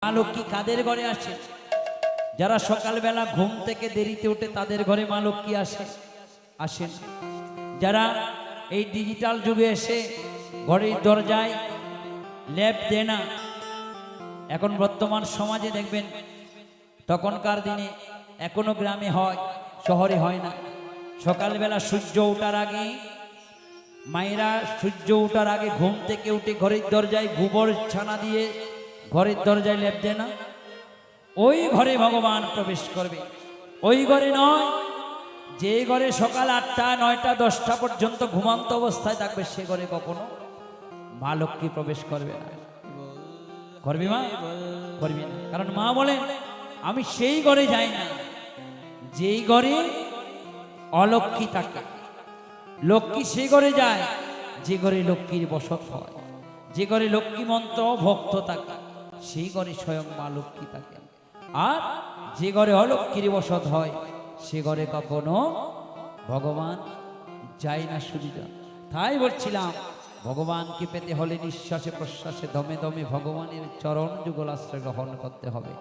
মা লক্ষ্মী কাদের ঘরে আসে? যারা সকালবেলা ঘুম থেকে দেরিতে ওঠে তাদের ঘরে মা লক্ষ্মী আসেন। যারা এই ডিজিটাল যুগে এসে ঘরের দরজায় লেপ দেয় না, এখন বর্তমান সমাজে দেখবেন, তখনকার দিনে এখনো গ্রামে হয়, শহরে হয় না। সকালবেলা সূর্য ওঠার আগে মায়েরা সূর্য ওঠার আগে ঘুম থেকে উঠে ঘরের দরজায় গোবর ছানা দিয়ে ঘরের দরজায় লেপ দেয় না, ওই ঘরে ভগবান প্রবেশ করবে। ওই ঘরে নয়, যে ঘরে সকাল 8টা 9টা 10টা পর্যন্ত ঘুমান্ত অবস্থায় থাকবে, সে ঘরে কখনো মা লক্ষ্মী প্রবেশ করবে না। করবি মা? করবি না। কারণ মা বলেন, আমি সেই ঘরে যাই না যেই ঘরে অলক্ষ্মী থাকে। লক্ষ্মী সেই ঘরে যায় যে ঘরে লক্ষ্মীর বসত হয়, যে ঘরে লক্ষ্মী মন্ত্র ভক্ত থাকে, সেই ঘরে স্বয়ং মা লক্ষ্মী থাকে। আর যে ঘরে অলক্ষ্মীর বসত হয়, সে ঘরে কখনো ভগবান যায় না। সুবিধা তাই বলছিলাম, ভগবানকে পেতে হলে নিঃশ্বাসে প্রশ্বাসে দমে দমে ভগবানের চরণ যুগল আশ্রয় গ্রহণ করতে হবে।